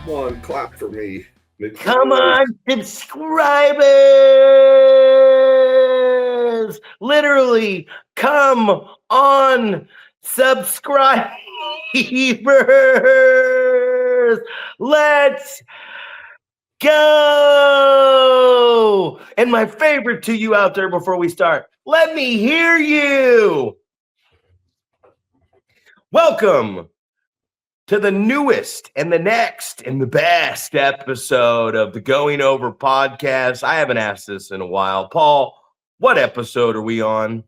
on, clap for me. Come on, subscribers! Literally, come on, subscribers! Let's go! And my favorite to you out there before we start, let me hear you! Welcome to the newest and the next and the best episode of the Going Over podcast. I haven't asked this in a while. Paul, what episode are we on?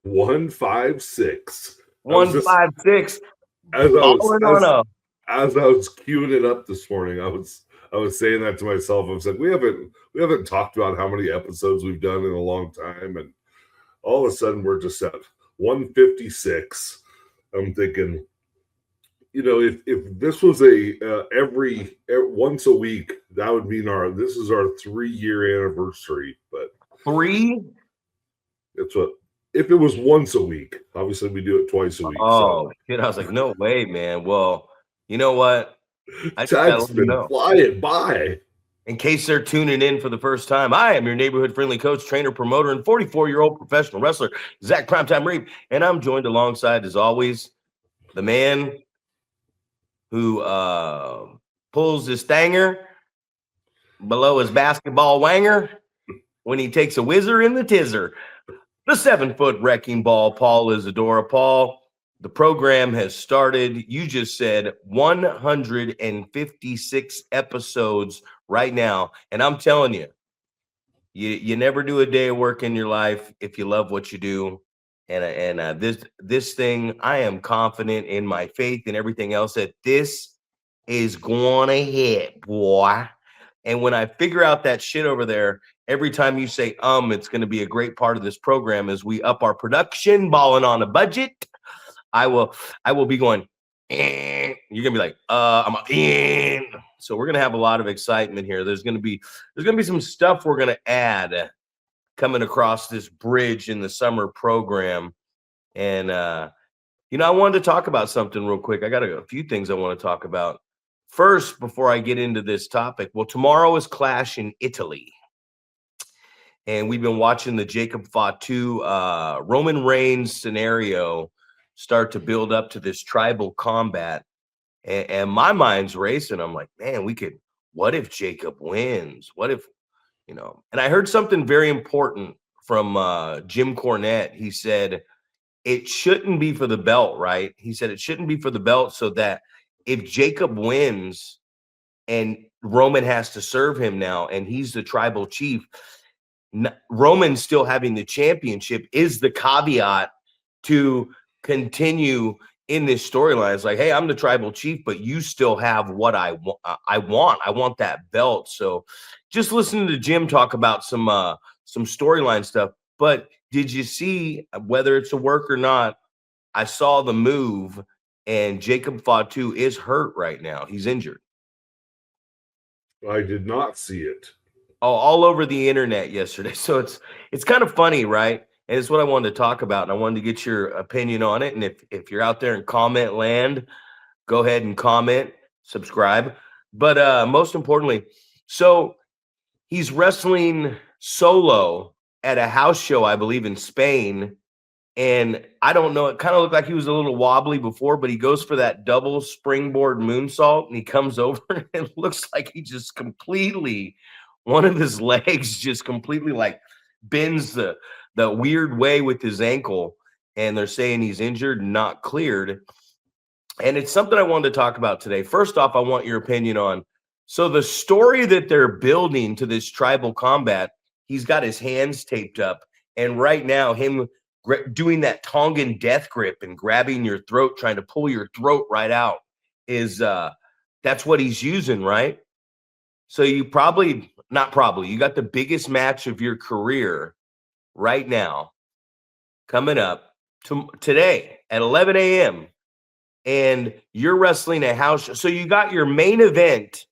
156. 156. As I was queuing it up this morning, I was saying that to myself. I was like, we haven't talked about how many episodes we've done in a long time, and all of a sudden we're just at 156. I'm thinking, you know, if this was every once a week, that would mean this is our 3-year anniversary. But 3? That's what. If it was once a week, obviously we do it twice a week. Oh, shit. I was like, no way, man. Well, you know what? Time's been flying by. In case they're tuning in for the first time, I am your neighborhood-friendly coach, trainer, promoter, and 44-year-old professional wrestler, Zack Primetime Reeb, and I'm joined alongside, as always, the man who pulls his stanger below his basketball wanger when he takes a whizzer in the tizzer. The 7-foot wrecking ball, Paul Isadora. Paul, the program has started. You just said 156 episodes right now. And I'm telling you, you never do a day of work in your life if you love what you do. And this thing, I am confident in my faith and everything else that this is going to hit, boy. And when I figure out that shit over there, every time you say, it's going to be a great part of this program as we up our production, balling on a budget, I will be going, you're going to be like, I'm in. So we're going to have a lot of excitement here. There's going to be some stuff we're going to add coming across this bridge in the summer program. And, I wanted to talk about something real quick. I got a few things I want to talk about. First, before I get into this topic, well, tomorrow is Clash in Italy. And we've been watching the Jacob Fatu, Roman Reigns scenario start to build up to this tribal combat. And my mind's racing. I'm like, man, what if Jacob wins? What if, and I heard something very important from Jim Cornette. He said, it shouldn't be for the belt, right? He said it shouldn't be for the belt so that if Jacob wins and Roman has to serve him now and he's the tribal chief, Roman still having the championship is the caveat to continue in this storyline. It's like, hey, I'm the tribal chief, but you still have what I want. I want that belt. So just listening to Jim talk about some storyline stuff. But did you see, whether it's a work or not, I saw the move, and Jacob Fatu is hurt right now. He's injured. I did not see it. Oh, all over the internet yesterday. So it's kind of funny, right? And it's what I wanted to talk about, and I wanted to get your opinion on it. And if you're out there in comment land, go ahead and comment, subscribe. But most importantly, so he's wrestling solo at a house show, I believe, in Spain. And I don't know, it kind of looked like he was a little wobbly before, but he goes for that double springboard moonsault, and he comes over, and it looks like he just completely, one of his legs just completely like bends the weird way with his ankle, and they're saying he's injured and not cleared. And it's something I wanted to talk about today. First off, I want your opinion on, so the story that they're building to this tribal combat, he's got his hands taped up, and right now him doing that Tongan death grip and grabbing your throat, trying to pull your throat right out, is that's what he's using, right? So you you got the biggest match of your career right now coming up today at 11 a.m. and you're wrestling a house show. So you got your main event,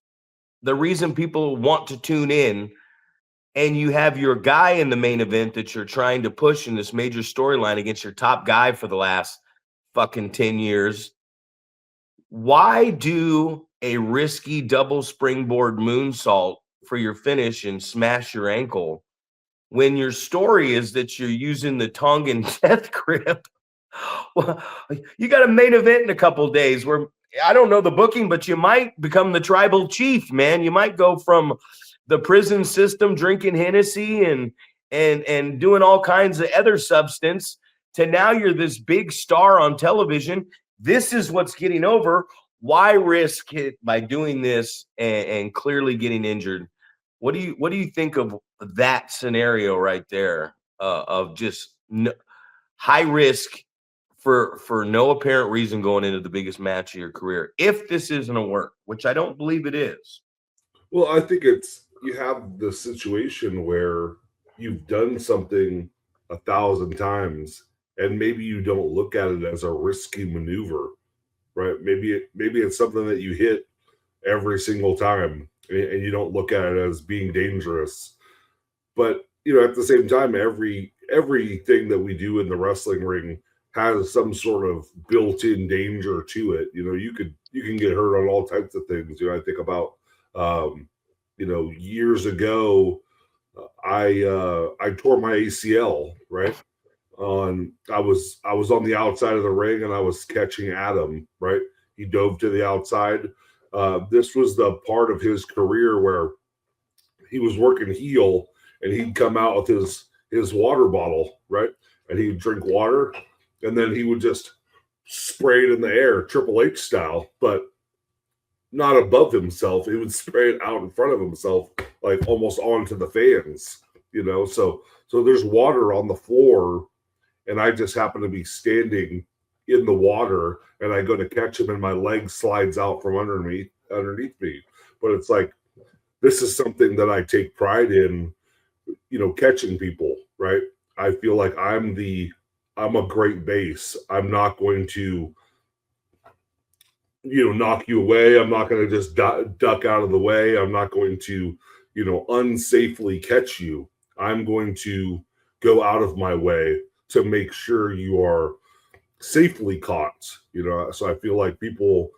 the reason people want to tune in, and you have your guy in the main event that you're trying to push in this major storyline against your top guy for the last fucking 10 years. Why do a risky double springboard moonsault for your finish and smash your ankle when your story is that you're using the Tongan death grip? Well, you got a main event in a couple days where I don't know the booking, but you might become the tribal chief, man. You might go from the prison system drinking Hennessy and doing all kinds of other substance to now you're this big star on television. This is what's getting over. Why risk it by doing this and clearly getting injured? What do you think of that scenario right there of just high risk for no apparent reason going into the biggest match of your career, if this isn't a work, which I don't believe it is? Well, I think you have the situation where you've done something 1,000 times and maybe you don't look at it as a risky maneuver, right? Maybe it's something that you hit every single time and you don't look at it as being dangerous. But, at the same time, everything that we do in the wrestling ring has some sort of built-in danger to it. You can get hurt on all types of things. I think about years ago, I tore my ACL, right? I was on the outside of the ring and I was catching Adam, right? He dove to the outside. This was the part of his career where he was working heel and he'd come out with his water bottle, right? And he'd drink water and then he would just spray it in the air, Triple H style, but not above himself. He would spray it out in front of himself, like almost onto the fans, So there's water on the floor, and I just happen to be standing in the water, and I go to catch him, and my leg slides out from underneath me. But it's like, this is something that I take pride in, catching people, right? I feel like I'm a great base. I'm not going to knock you away. I'm not going to just duck out of the way. I'm not going to, unsafely catch you. I'm going to go out of my way to make sure you are safely caught. So I feel like people,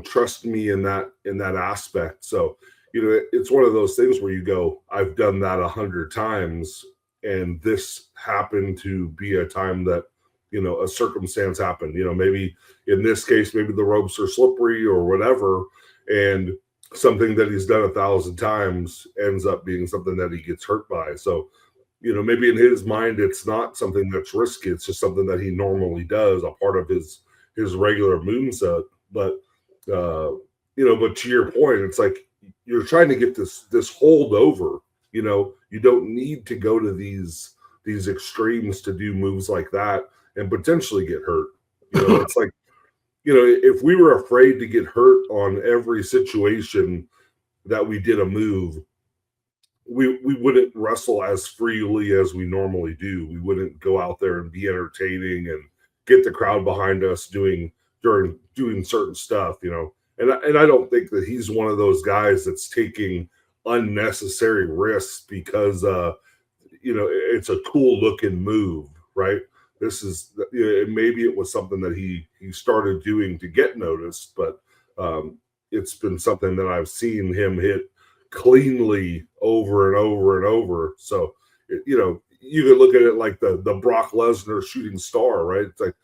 trust me in that aspect. So, it's one of those things where you go, I've done that 100 times, and this happened to be a time that, a circumstance happened. Maybe in this case, maybe the ropes are slippery or whatever, and something that he's done 1,000 times ends up being something that he gets hurt by. So, maybe in his mind, it's not something that's risky. It's just something that he normally does, a part of his regular moonset. But, but to your point, it's like you're trying to get this hold over. You don't need to go to these extremes to do moves like that and potentially get hurt. It's like, if we were afraid to get hurt on every situation that we did a move, we wouldn't wrestle as freely as we normally do. We wouldn't go out there and be entertaining and get the crowd behind us doing certain stuff, And I don't think that he's one of those guys that's taking unnecessary risks because it's a cool looking move, right? This is maybe it was something that he started doing to get noticed, but it's been something that I've seen him hit cleanly over and over and over. So you could look at it like the Brock Lesnar shooting star, right? It's like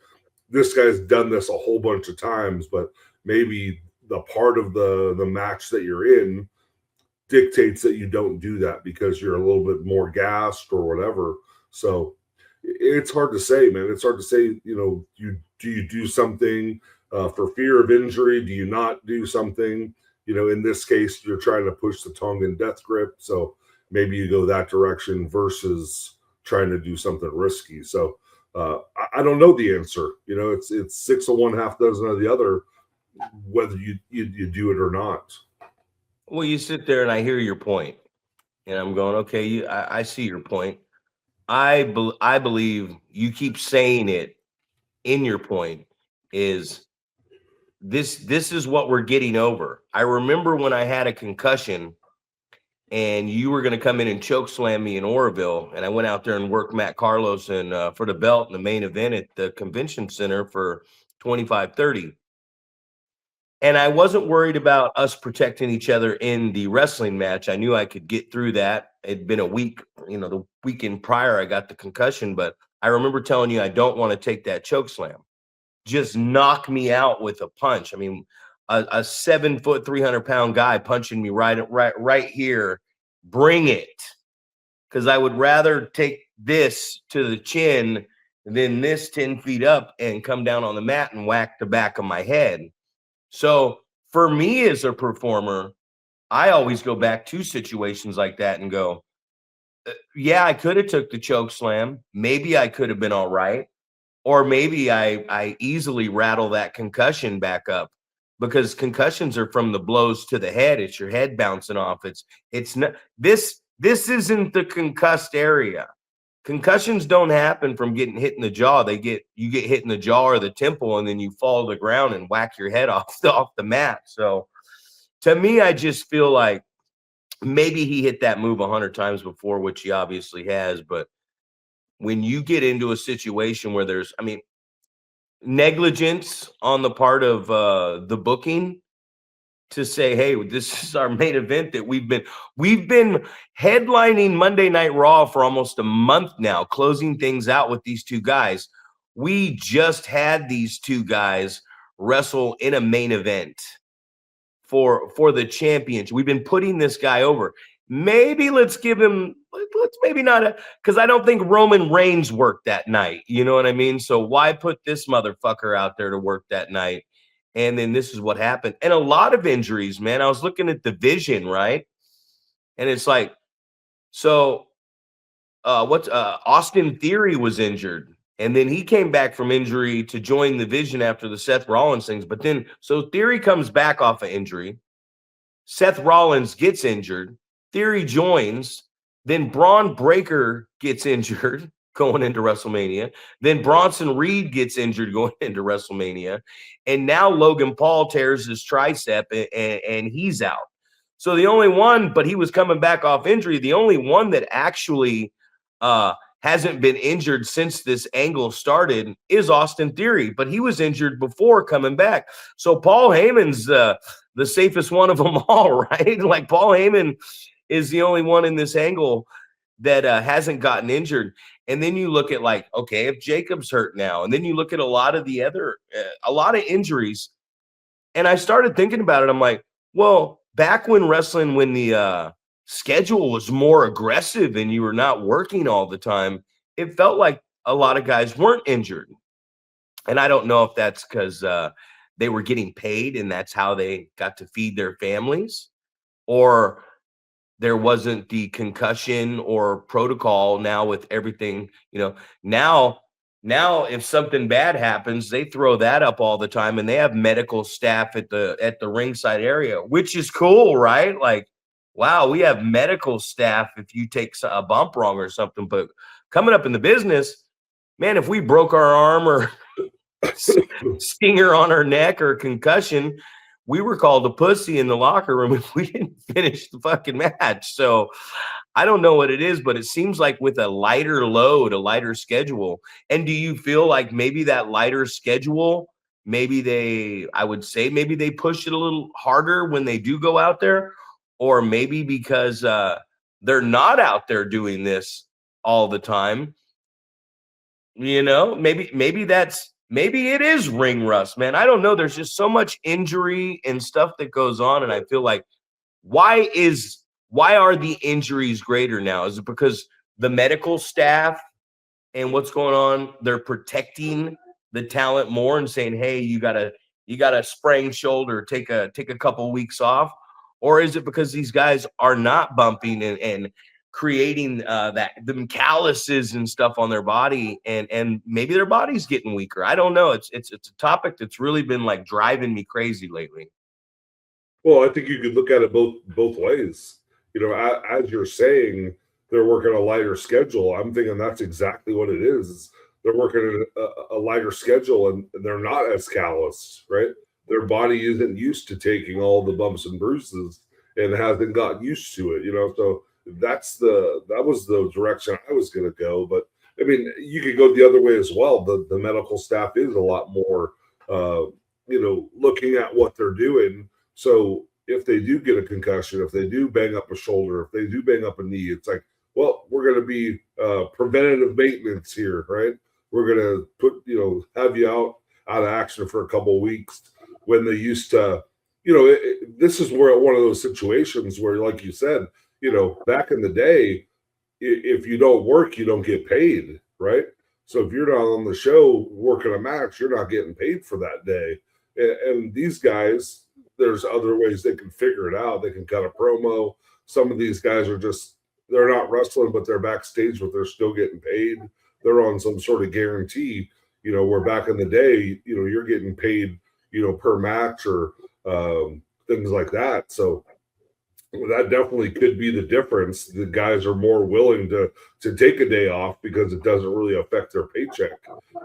this guy's done this a whole bunch of times, but maybe the part of the match that you're in dictates that you don't do that because you're a little bit more gassed or whatever. So it's hard to say, man. It's hard to say, do you do something for fear of injury? Do you not do something? In this case, you're trying to push the Tongan death grip. So maybe you go that direction versus trying to do something risky. So I don't know the answer. It's 6 of one, half dozen of the other, whether you do it or not. Well, you sit there and I hear your point, and I'm going, okay, I see your point. I believe you keep saying it in your point is this is what we're getting over. I remember when I had a concussion and you were going to come in and choke slam me in Oroville, and I went out there and worked Matt Carlos and for the belt in the main event at the convention center for 25-30. And I wasn't worried about us protecting each other in the wrestling match. I knew I could get through that. It'd been a week, the weekend prior I got the concussion, but I remember telling you I don't want to take that choke slam. Just knock me out with a punch. I mean, a 7 foot, 300-pound guy punching me right here. Bring it. Because I would rather take this to the chin than this 10 feet up and come down on the mat and whack the back of my head. So for me as a performer, I always go back to situations like that and go, yeah, I could have took the choke slam. Maybe I could have been all right. Or maybe I easily rattle that concussion back up, because concussions are from the blows to the head. It's your head bouncing off. It's not this isn't the concussed area. Concussions don't happen from getting hit in the jaw. You get hit in the jaw or the temple, and then you fall to the ground and whack your head off the mat. So to me, I just feel like maybe he hit that move 100 times before, which he obviously has. But when you get into a situation where there's, negligence on the part of the booking to say, hey, this is our main event that we've been headlining Monday Night Raw for almost a month now, closing things out with these two guys. We just had these two guys wrestle in a main event for the championship. We've been putting this guy over. Maybe let's maybe not, because I don't think Roman Reigns worked that night. You know what I mean? So why put this motherfucker out there to work that night? And then this is what happened. And a lot of injuries, man. I was looking at the Vision, right? And it's like, so Austin Theory was injured. And then he came back from injury to join the Vision after the Seth Rollins things. But then, so Theory comes back off of injury. Seth Rollins gets injured. Theory joins. Then Braun Breaker gets injured going into WrestleMania. Then Bronson Reed gets injured going into WrestleMania. And now Logan Paul tears his tricep and he's out. So the only one, but he was coming back off injury, the only one that actually hasn't been injured since this angle started is Austin Theory, but he was injured before coming back. So Paul Heyman's the safest one of them all, right? Like Paul Heyman is the only one in this angle that hasn't gotten injured. And then you look at like, okay, if Jacob's hurt now, and then you look at a lot of the other, a lot of injuries. And I started thinking about it. I'm like, well, back when the schedule was more aggressive and you were not working all the time, it felt like a lot of guys weren't injured. And I don't know if that's because they were getting paid and that's how they got to feed their families, or there wasn't the concussion or protocol now with everything, now if something bad happens, they throw that up all the time, and they have medical staff at the ringside area, which is cool, right? Like, wow, we have medical staff if you take a bump wrong or something. But coming up in the business, man, if we broke our arm or stinger on our neck or concussion, we were called a pussy in the locker room if we didn't finish the fucking match. So I don't know what it is, but it seems like with a lighter load, a lighter schedule. And do you feel like maybe that lighter schedule, maybe they push it a little harder when they do go out there? Or maybe because they're not out there doing this all the time, maybe it is ring rust, man. I don't know. There's just so much injury and stuff that goes on. And I feel like, why are the injuries greater now? Is it because the medical staff and what's going on, they're protecting the talent more and saying, hey, you got a sprained shoulder, take a couple weeks off? Or is it because these guys are not bumping and creating them calluses and stuff on their body, and maybe their body's getting weaker? I don't know. It's a topic that's really been like driving me crazy lately. Well, I think you could look at it both ways. As you're saying, they're working a lighter schedule. I'm thinking that's exactly what it is. They're working a lighter schedule, and they're not as callous, right? Their body isn't used to taking all the bumps and bruises and hasn't gotten used to it, so that was the direction I was going to go. But I mean, you could go the other way as well. The medical staff is a lot more looking at what they're doing. So if they do get a concussion, if they do bang up a shoulder, if they do bang up a knee, it's like, well, we're going to be preventative maintenance here, right? We're going to have you out of action for a couple of weeks. When they used to, this is where one of those situations where, like you said, back in the day, if you don't work, you don't get paid, right? So if you're not on the show working a match, you're not getting paid for that day. And these guys, there's other ways they can figure it out. They can cut a promo. Some of these guys are just, they're not wrestling, but they're backstage, but they're still getting paid. They're on some sort of guarantee, where back in the day, you're getting paid, per match or things like that. So that definitely could be the difference. The guys are more willing to take a day off because it doesn't really affect their paycheck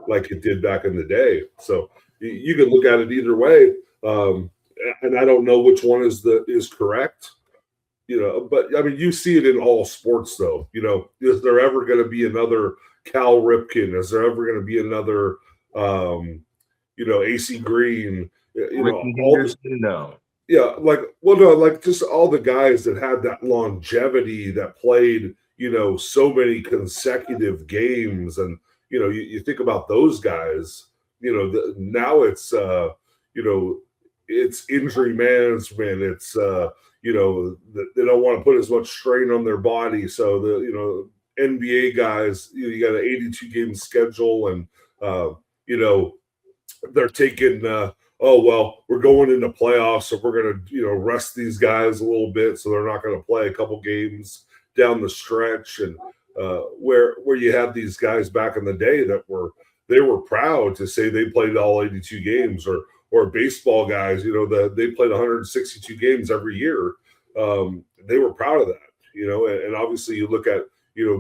like it did back in the day. So you can look at it either way. And I don't know which one is correct, but I mean, you see it in all sports though. Is there ever going to be another Cal Ripken? Is there ever going to be another AC Green? All this, no. Yeah, like just all the guys that had that longevity that played, so many consecutive games, and you think about those guys, now it's it's injury management, it's they don't want to put as much strain on their body, so the NBA guys, you got an 82 game schedule, and they're taking oh, well, we're going into playoffs, so we're going to, rest these guys a little bit so they're not going to play a couple games down the stretch. And where you had these guys back in the day that they were proud to say they played all 82 games, or baseball guys, they played 162 games every year. They were proud of that, and obviously you look at,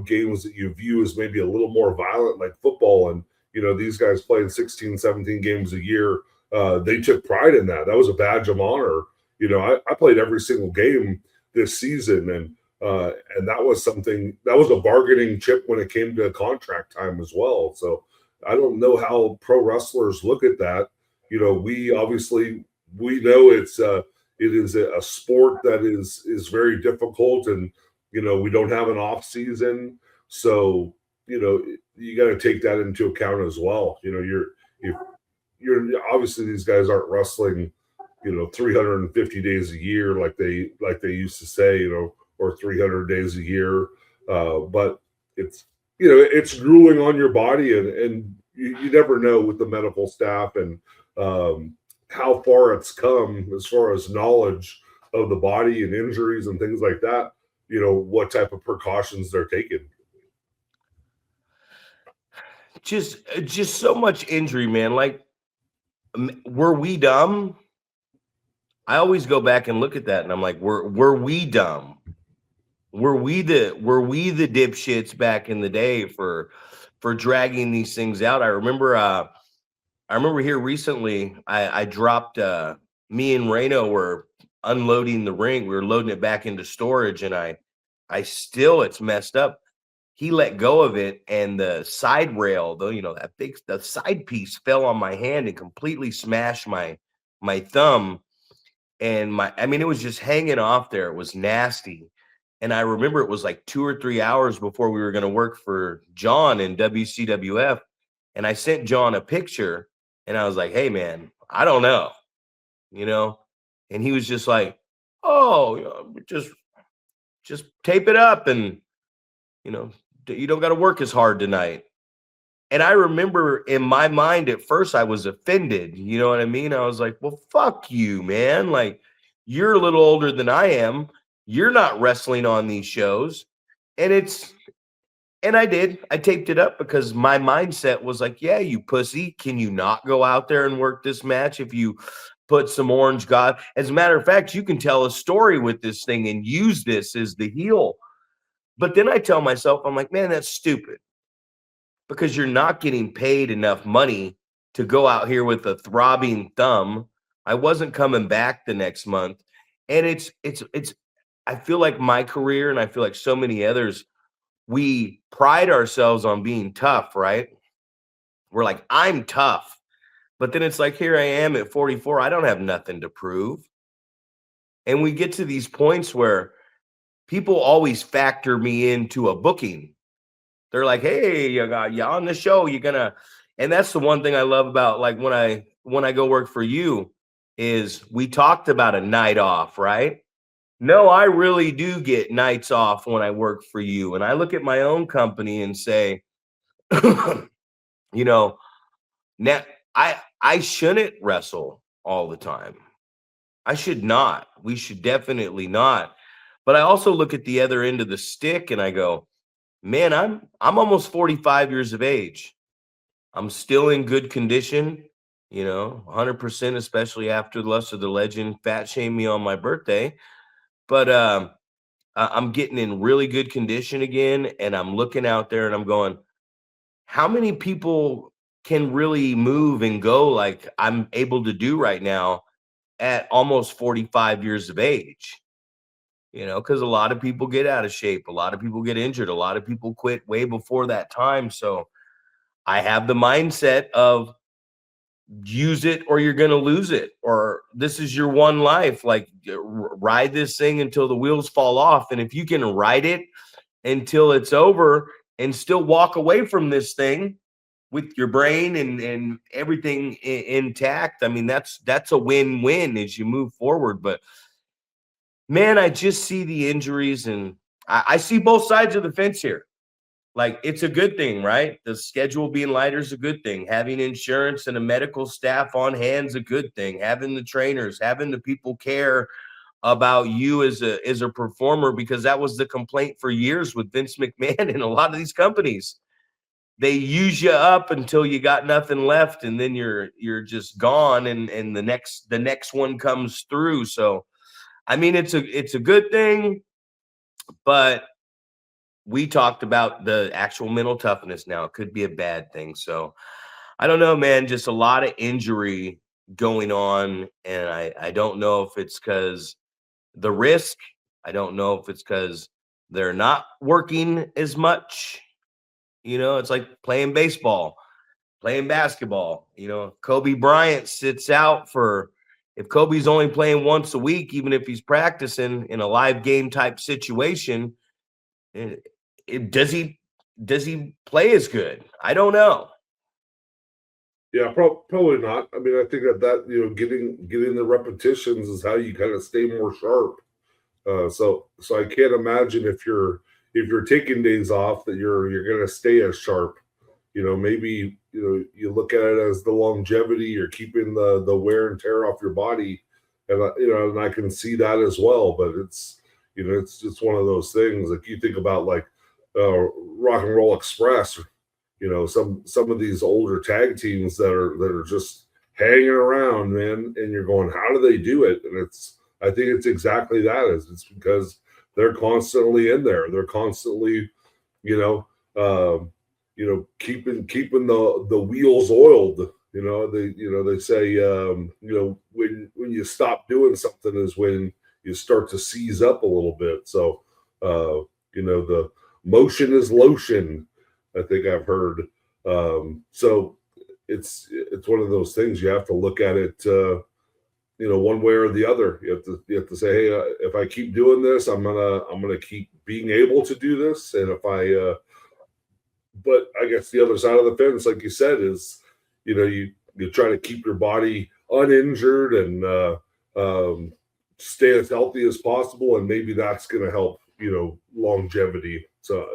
games that you view as maybe a little more violent, like football, and, these guys playing 16, 17 games a year. They took pride in that. That was a badge of honor. I played every single game this season, and that was something that was a bargaining chip when it came to contract time as well. So I don't know how pro wrestlers look at that. We obviously know it is a sport that is very difficult, and we don't have an off season, so you got to take that into account as well. You're obviously, these guys aren't wrestling, 350 days a year like they used to say, or 300 days a year. But it's it's grueling on your body, and you never know with the medical staff and how far it's come as far as knowledge of the body and injuries and things like that. What type of precautions they're taking. Just so much injury, man. Like, were we dumb? I always go back and look at that, and I'm like, were we dumb? Were we the dipshits back in the day for dragging these things out? I remember here recently, I dropped me and Reno were unloading the ring. We were loading it back into storage, and I still, it's messed up. He let go of it, and the side rail, though, the side piece fell on my hand and completely smashed my thumb. And it was just hanging off there. It was nasty. And I remember it was like 2 or 3 hours before we were going to work for John in WCWF. And I sent John a picture, and I was like, hey, man, I don't know, and he was just like, oh, just tape it up, and, you don't got to work as hard tonight. And I remember in my mind at first I was offended. You know what I mean? I was like, well, fuck you, man. Like, you're a little older than I am. You're not wrestling on these shows. And I did. I taped it up because my mindset was like, yeah, you pussy. Can you not go out there and work this match if you put some orange God? As a matter of fact, you can tell a story with this thing and use this as the heel. But then I tell myself, I'm like, man, that's stupid, because you're not getting paid enough money to go out here with a throbbing thumb. I wasn't coming back the next month. And I feel like my career, and I feel like so many others, we pride ourselves on being tough, right? We're like, I'm tough. But then it's like, here I am at 44. I don't have nothing to prove. And we get to these points where people always factor me into a booking. They're like, hey, you on the show, you're gonna, and that's the one thing I love about like when I go work for you is we talked about a night off, right? No, I really do get nights off when I work for you. And I look at my own company and say, you know, now I shouldn't wrestle all the time. I should not. We should definitely not. But I also look at the other end of the stick and I go, man, I'm almost 45 years of age. I'm still in good condition, 100%, especially after the Lust of the Legend fat shamed me on my birthday. But I'm getting in really good condition again, and I'm looking out there and I'm going, how many people can really move and go like I'm able to do right now at almost 45 years of age? Because a lot of people get out of shape, a lot of people get injured, a lot of people quit way before that time. So I have the mindset of use it or you're going to lose it, or this is your one life. Like, ride this thing until the wheels fall off. And if you can ride it until it's over and still walk away from this thing with your brain and everything intact, I mean, that's a win-win as you move forward. But man, I just see the injuries, and I see both sides of the fence here. Like, it's a good thing, right? The schedule being lighter is a good thing. Having insurance and a medical staff on hand is a good thing. Having the trainers, having the people care about you as a performer, because that was the complaint for years with Vince McMahon and a lot of these companies. They use you up until you got nothing left, and then you're just gone, and the next one comes through. So I mean, it's a good thing, but we talked about the actual mental toughness now. It could be a bad thing. So I don't know, man, just a lot of injury going on. And I don't know if it's because the risk. I don't know if it's because they're not working as much. It's like playing baseball, playing basketball. Kobe Bryant sits out if Kobe's only playing once a week, even if he's practicing in a live game type situation, does he play as good? I don't know. Yeah, probably not. I mean, I think that getting the repetitions is how you kind of stay more sharp. So I can't imagine if you're taking days off that you're going to stay as sharp. Maybe you look at it as the longevity. You're keeping the wear and tear off your body, and and I can see that as well. But it's just one of those things. Like, you think about like Rock and Roll Express. Some of these older tag teams that are just hanging around, man, and you're going, how do they do it? And I think it's exactly that. It's because they're constantly in there. They're constantly, keeping the wheels oiled. They say, when you stop doing something is when you start to seize up a little bit. So, the motion is lotion, I think I've heard. So it's one of those things you have to look at it, one way or the other. You have to say, hey, if I keep doing this, I'm gonna keep being able to do this. And but I guess the other side of the fence, like you said, is you try to keep your body uninjured and stay as healthy as possible, and maybe that's going to help longevity. So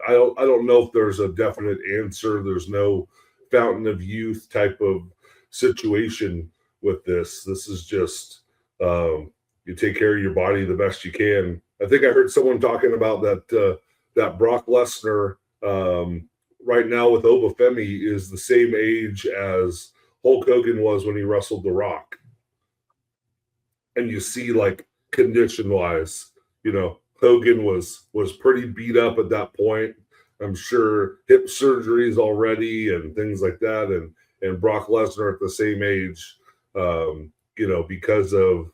I don't know if there's a definite answer. There's no fountain of youth type of situation with this. This is just you take care of your body the best you can. I think I heard someone talking about that Brock Lesnar right now with Obafemi is the same age as Hulk Hogan was when he wrestled The Rock. And you see, like, condition wise, Hogan was pretty beat up at that point. I'm sure hip surgeries already and things like that. And Brock Lesnar at the same age, because of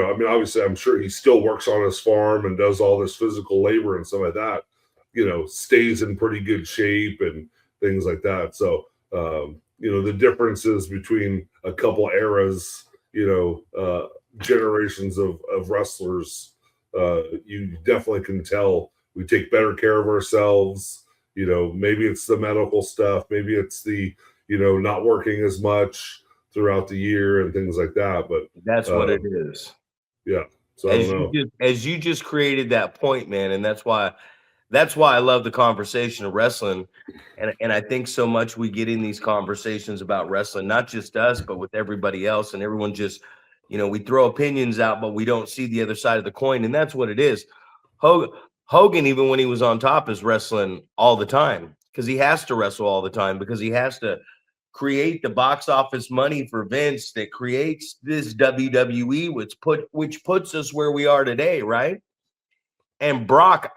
obviously I'm sure he still works on his farm and does all this physical labor and stuff like that, stays in pretty good shape and things like that. So, the differences between a couple eras, generations of wrestlers. You definitely can tell we take better care of ourselves. Maybe it's the medical stuff, maybe it's the not working as much throughout the year and things like that. But that's what it is. Yeah. So I don't know. As you just created that point, man, and that's why I love the conversation of wrestling. And I think so much we get in these conversations about wrestling, not just us, but with everybody else, and everyone just, we throw opinions out, but we don't see the other side of the coin. And that's what it is. Hogan, even when he was on top, is wrestling all the time because he has to wrestle all the time because he has to create the box office money for Vince that creates this WWE, which puts us where we are today, right? And Brock,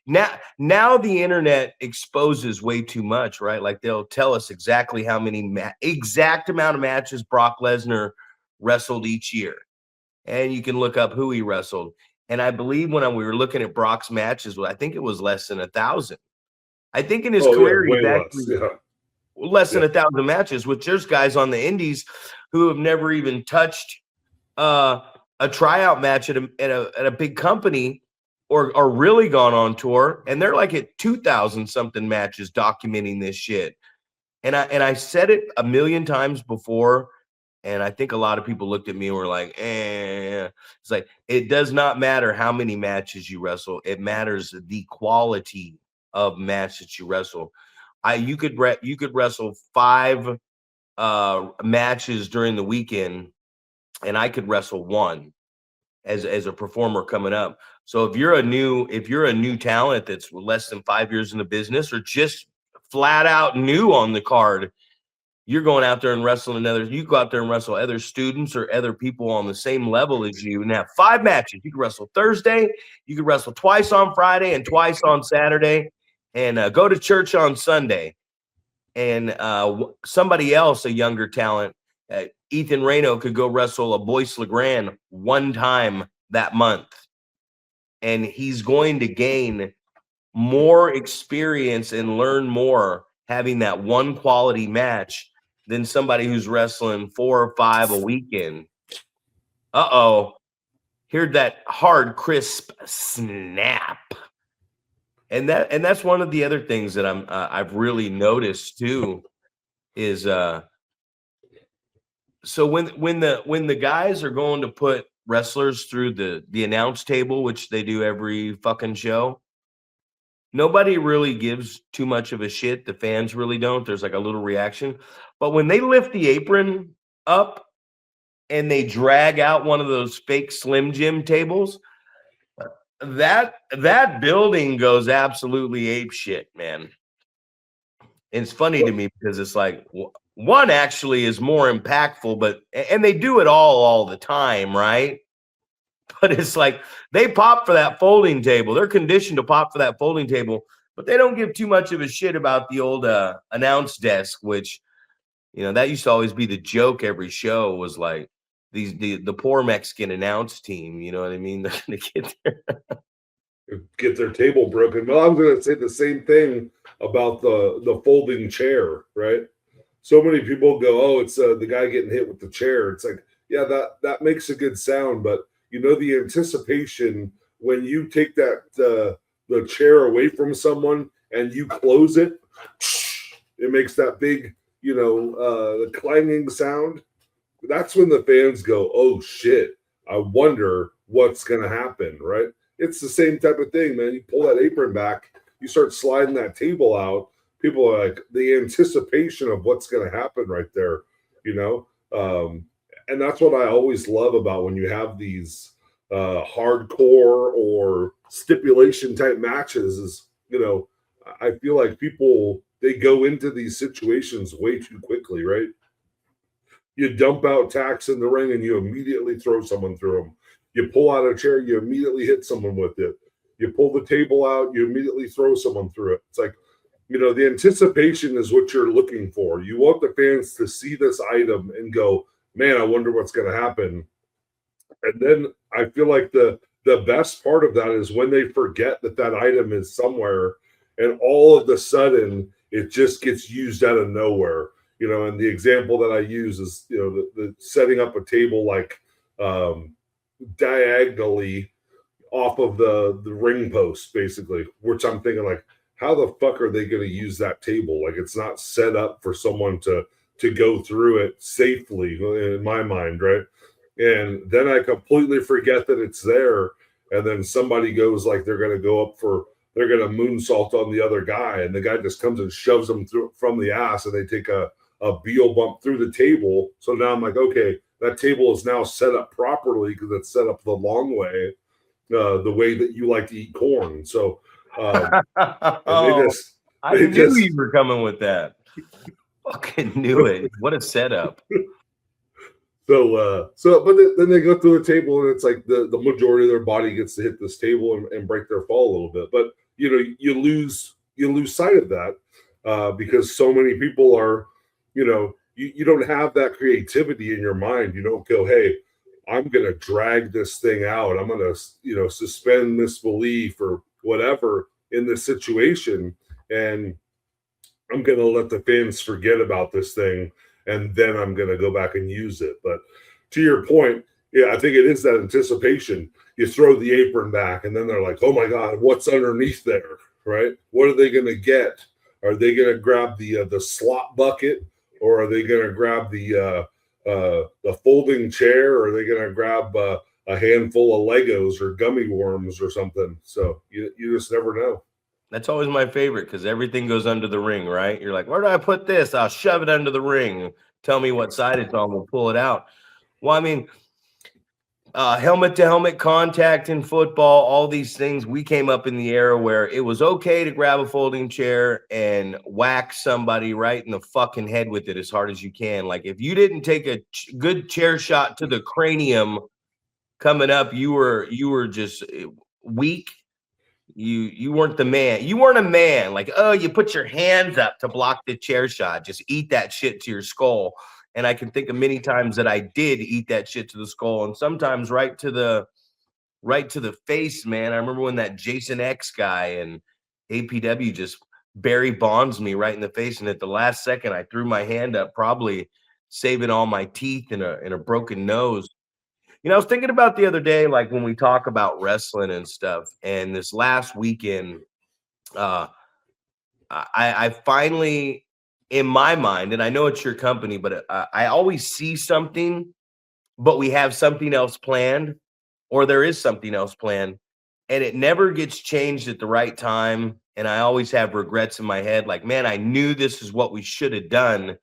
now the internet exposes way too much, right? Like they'll tell us exactly how many exact amount of matches Brock Lesnar wrestled each year, and you can look up who he wrestled. And I believe when we were looking at Brock's matches, I think it was less than 1,000. I think in his career, he's actually less than 1,000 matches. Which there's guys on the indies who have never even touched a tryout match at a big company. Or really gone on tour, and they're like at 2,000 something matches documenting this shit. And I said it a million times before, and I think a lot of people looked at me and were like, It's like, it does not matter how many matches you wrestle. It matters the quality of match that you wrestle. You could wrestle 5 matches during the weekend, and I could wrestle 1 as a performer coming up. So if you're a new talent that's less than 5 years in the business or just flat out new on the card, you're going out there and wrestling you go out there and wrestle other students or other people on the same level as you and have 5 matches. You can wrestle Thursday, you can wrestle twice on Friday and twice on Saturday, and go to church on Sunday. And somebody else, a younger talent, Ethan Reno, could go wrestle a Boyce LeGrand 1 time that month. And he's going to gain more experience and learn more having that 1 quality match than somebody who's wrestling 4 or 5 a weekend. Heard that hard, crisp snap. And that's one of the other things that I've really noticed too is so when the guys are going to put wrestlers through the announce table, which they do every fucking show, nobody really gives too much of a shit. The fans really don't. There's like a little reaction. But when they lift the apron up and they drag out one of those fake Slim Jim tables, that building goes absolutely ape shit, man. And it's funny to me because it's like, one actually is more impactful, and they do it all the time, right? But it's like they pop for that folding table. They're conditioned to pop for that folding table, but they don't give too much of a shit about the old announce desk, which, that used to always be the joke every show was like the poor Mexican announce team. You know what I mean? They're going to get their table broken. Well, I'm going to say the same thing about the folding chair, right? So many people go, oh, it's the guy getting hit with the chair. It's like, yeah, that makes a good sound, but the anticipation when you take that the chair away from someone and you close it, it makes that big, the clanging sound. That's when the fans go, oh shit, I wonder what's gonna happen, right? It's the same type of thing, man. You pull that apron back, you start sliding that table out. People are like, the anticipation of what's going to happen right there, and that's what I always love about when you have these hardcore or stipulation type matches is, I feel like people, they go into these situations way too quickly, right? You dump out tacks in the ring and you immediately throw someone through them. You pull out a chair, you immediately hit someone with it. You pull the table out, you immediately throw someone through it. It's like, the anticipation is what you're looking for. You want the fans to see this item and go, man, I wonder what's going to happen. And then I feel like the best part of that is when they forget that item is somewhere and all of a sudden it just gets used out of nowhere. And the example that I use is, the setting up a table like diagonally off of the ring post, basically, which I'm thinking like, how the fuck are they going to use that table? Like, it's not set up for someone to go through it safely in my mind, right? And then I completely forget that it's there, and then somebody goes like they're going to go up for they're going to moonsault on the other guy, and the guy just comes and shoves them through from the ass, and they take a Beal bump through the table. So now I'm like, okay, that table is now set up properly because it's set up the long way, the way that you like to eat corn. So, and I knew you were coming with that. Fucking knew it. What a setup. But then they go through the table, and it's like the majority of their body gets to hit this table and break their fall a little bit. But you lose sight of that because so many people are, you don't have that creativity in your mind. You don't go, hey, I'm going to drag this thing out. I'm going to, suspend disbelief or whatever in this situation. And I'm going to let the fans forget about this thing. And then I'm going to go back and use it. But to your point, yeah, I think it is that anticipation. You throw the apron back, and then they're like, oh my God, what's underneath there, right? What are they going to get? Are they going to grab the slop bucket, or are they going to grab the folding chair, or are they going to grab a handful of Legos or gummy worms or something? So you just never know. That's always my favorite because everything goes under the ring, right? You're like, where do I put this? I'll shove it under the ring. Tell me what side it's on. We'll pull it out. Well, I mean, helmet to helmet contact in football, all these things. We came up in the era where it was okay to grab a folding chair and whack somebody right in the fucking head with it as hard as you can. Like, if you didn't take a good chair shot to the cranium coming up, you were just weak. You weren't the man. You weren't a man. Like, oh, you put your hands up to block the chair shot. Just eat that shit to your skull. And I can think of many times that I did eat that shit to the skull, and sometimes right to the face, man. I remember when that Jason X guy and APW just Barry Bonds me right in the face, and at the last second I threw my hand up, probably saving all my teeth and a broken nose. I was thinking about the other day, like when we talk about wrestling and stuff, and this last weekend, I finally, in my mind, and I know it's your company, but I always see something, but we have something else planned, or there is something else planned, and it never gets changed at the right time. And I always have regrets in my head, like, man, I knew this is what we should have done,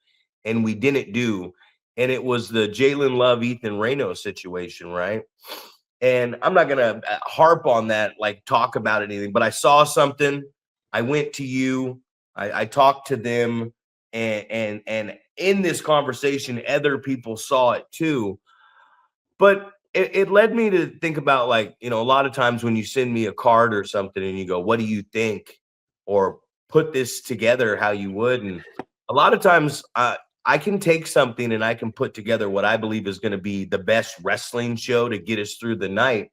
and we didn't do. And it was the Jalen Love, Ethan Reno situation, right? And I'm not going to harp on that, like talk about anything, but I saw something. I went to you. I talked to them, and in this conversation, other people saw it too. But it led me to think about, like, a lot of times when you send me a card or something and you go, what do you think? Or put this together how you would. And a lot of times I can take something and I can put together what I believe is going to be the best wrestling show to get us through the night.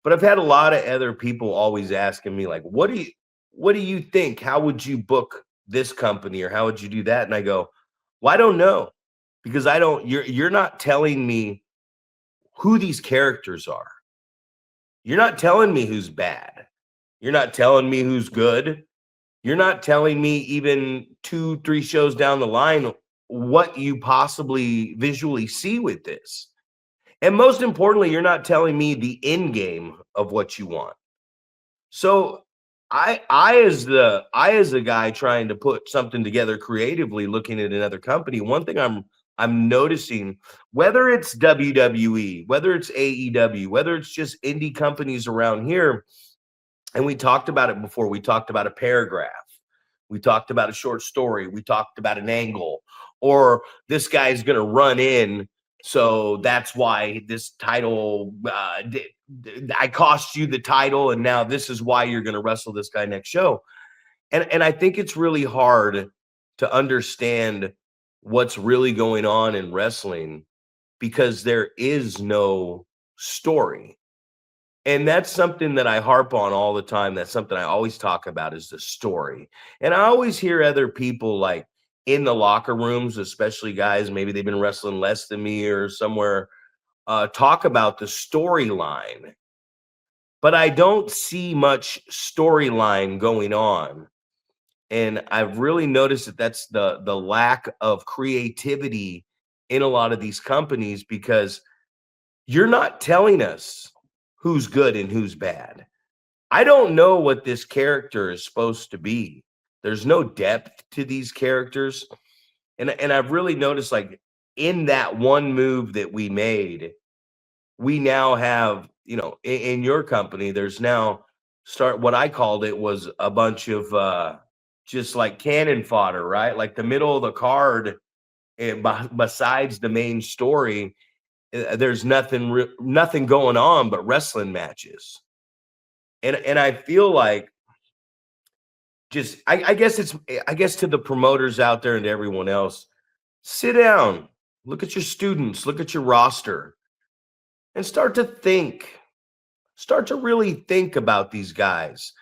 But I've had a lot of other people always asking me, like, what do you think? How would you book this company, or how would you do that? And I go, well, I don't know, because you're not telling me who these characters are. You're not telling me who's bad. You're not telling me who's good. You're not telling me even 2-3 shows down the line what you possibly visually see with this. And most importantly, you're not telling me the end game of what you want. So I as a guy trying to put something together creatively, looking at another company, one thing I'm noticing, whether it's WWE, whether it's AEW, whether it's just indie companies around here, and we talked about it before, we talked about a paragraph, we talked about a short story, we talked about an angle, or this guy's going to run in, so that's why this title, I cost you the title, and now this is why you're going to wrestle this guy next show. And I think it's really hard to understand what's really going on in wrestling because there is no story. And that's something that I harp on all the time. That's something I always talk about, is the story. And I always hear other people like, in the locker rooms, especially guys, maybe they've been wrestling less than me or somewhere, talk about the storyline. But I don't see much storyline going on. And I've really noticed that that's the lack of creativity in a lot of these companies, because you're not telling us who's good and who's bad. I don't know what this character is supposed to be. There's no depth to these characters. And I've really noticed, like, in that one move that we made, we now have, in your company, there's now what I called it was a bunch of just like cannon fodder, right? Like the middle of the card, besides the main story, there's nothing going on but wrestling matches. And I feel like, just I guess to the promoters out there and to everyone else, sit down, look at your students, look at your roster, and start to really think about these guys.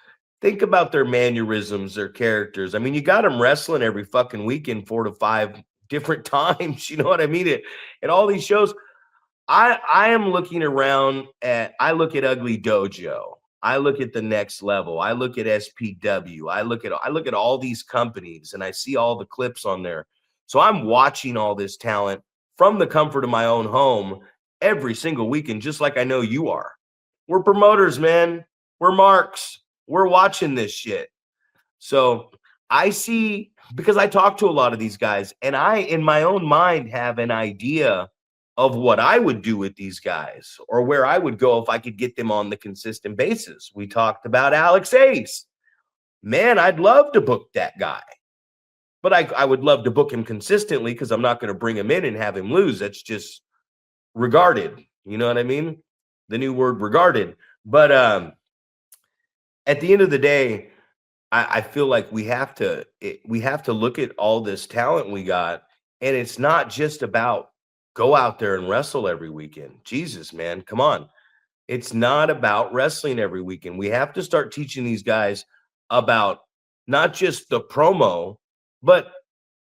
Think about their mannerisms, their characters. I mean, you got them wrestling every fucking weekend, 4 to 5 different times. You know what I mean? At all these shows, I am looking around I look at Ugly Dojo. I look at the Next Level. I look at SPW. I look at all these companies, and I see all the clips on there. So I'm watching all this talent from the comfort of my own home every single weekend, just like I know you are. We're promoters, man. We're marks. We're watching this shit. So I see, because I talk to a lot of these guys, and I, in my own mind, have an idea of what I would do with these guys, or where I would go if I could get them on the consistent basis. We talked about Alex Ace. Man, I'd love to book that guy. But I would love to book him consistently, because I'm not going to bring him in and have him lose. That's just regarded. You know what I mean? The new word, regarded. But at the end of the day, I feel like we have to look at all this talent we got, and it's not just about go out there and wrestle every weekend. Jesus, man, come on. It's not about wrestling every weekend. We have to start teaching these guys about not just the promo, but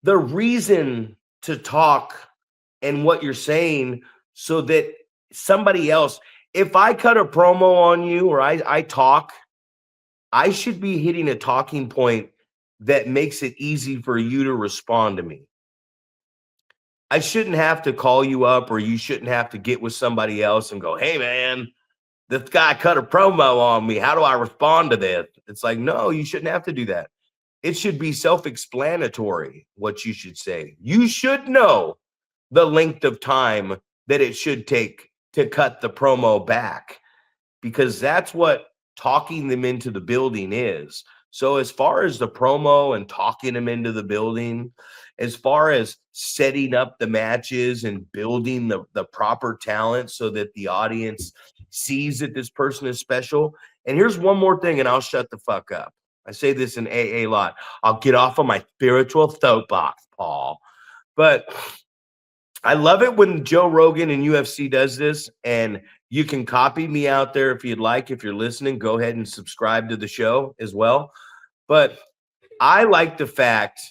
the reason to talk and what you're saying, so that somebody else, if I cut a promo on you, or I talk, I should be hitting a talking point that makes it easy for you to respond to me. I shouldn't have to call you up, or you shouldn't have to get with somebody else and go, hey, man, this guy cut a promo on me. How do I respond to this? It's like, no, you shouldn't have to do that. It should be self-explanatory what you should say. You should know the length of time that it should take to cut the promo back, because that's what talking them into the building is. So as far as the promo and talking them into the building, as far as setting up the matches and building the proper talent so that the audience sees that this person is special. And here's one more thing, and I'll shut the fuck up. I say this in AA a lot. I'll get off of my spiritual soapbox, Paul. But I love it when Joe Rogan and UFC does this, and you can copy me out there if you'd like. If you're listening, go ahead and subscribe to the show as well. But I like the fact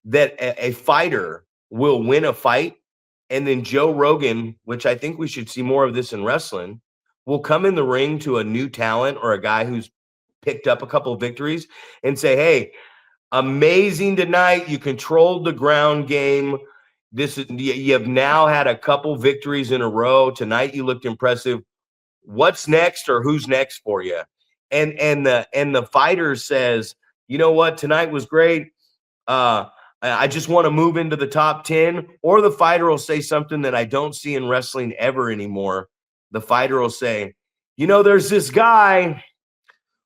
that a fighter will win a fight, and then Joe Rogan, which I think we should see more of this in wrestling, will come in the ring to a new talent or a guy who's picked up a couple of victories and say, hey, amazing tonight. You controlled the ground game. You have now had a couple victories in a row. Tonight you looked impressive. What's next, or who's next for you? And the fighter says, you know what, tonight was great. I just want to move into the top 10. Or the fighter will say something that I don't see in wrestling ever anymore. The fighter will say, you know, there's this guy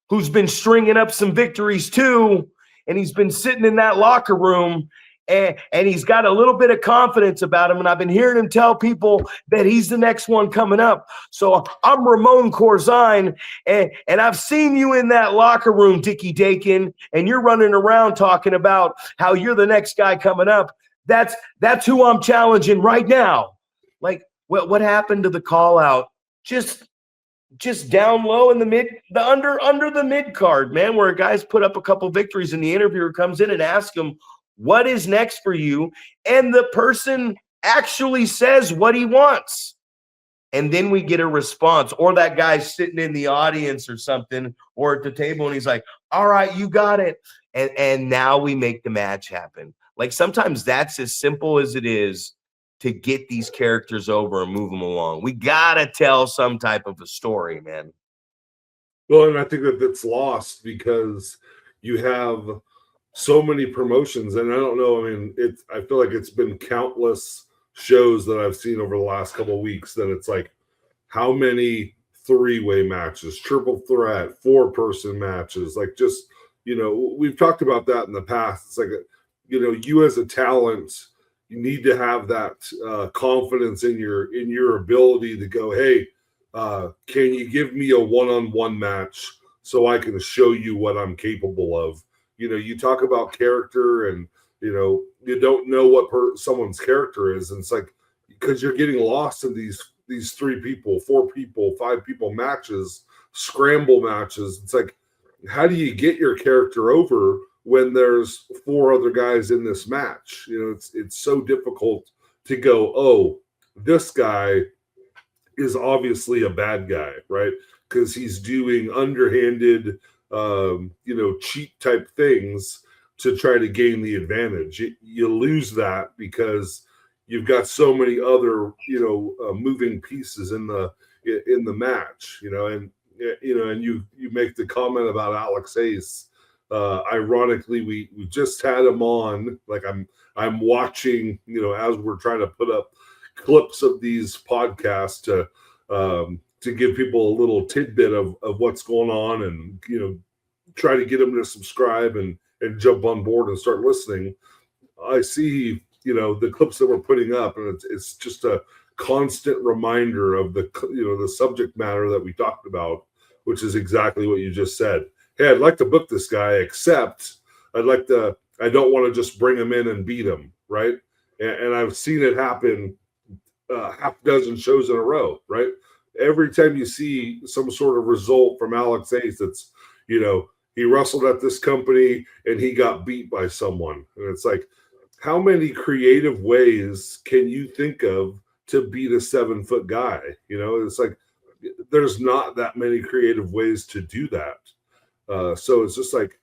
who's been stringing up some victories too, and he's been sitting in that locker room, and he's got a little bit of confidence about him, and I've been hearing him tell people that he's the next one coming up. So I'm Ramon Corzine, and I've seen you in that locker room, Dickie Dakin, and you're running around talking about how you're the next guy coming up. That's who I'm challenging right now. Like, what happened to the call out? Just just down low in the under the mid card, man, where guys put up a couple victories and the interviewer comes in and asks them, what is next for you? And the person actually says what he wants. And then we get a response, or that guy's sitting in the audience or something, or at the table, and he's like, all right, you got it. And now we make the match happen. Like sometimes that's as simple as it is to get these characters over and move them along. We got to tell some type of a story, man. Well, and I think that that's lost because you have so many promotions, and I don't know. I mean, I feel like it's been countless shows that I've seen over the last couple of weeks that it's like, how many 3-way matches, triple threat, 4-person matches, like just, we've talked about that in the past. It's like, you as a talent, you need to have that confidence in your ability to go, hey, can you give me a one-on-one match so I can show you what I'm capable of? You talk about character and, you don't know what someone's character is. And it's like, because you're getting lost in these 3 people, 4 people, 5 people matches, scramble matches. It's like, how do you get your character over when there's 4 other guys in this match? It's so difficult to go, oh, this guy is obviously a bad guy, right? Because he's doing underhanded, cheat type things to try to gain the advantage. You lose that because you've got so many other, moving pieces in the match, and you make the comment about Alex Ace. Ironically, we just had him on. Like I'm watching, as we're trying to put up clips of these podcasts to give people a little tidbit of what's going on, and try to get them to subscribe and jump on board and start listening. I see the clips that we're putting up, and it's just a constant reminder of the subject matter that we talked about, which is exactly what you just said. Hey, I'd like to book this guy, except I don't want to just bring him in and beat him, right? And I've seen it happen half a dozen shows in a row, right? Every time you see some sort of result from Alex Ace, it's, he wrestled at this company and he got beat by someone. And it's like, how many creative ways can you think of to beat a 7-foot guy? It's like, there's not that many creative ways to do that. So it's just like,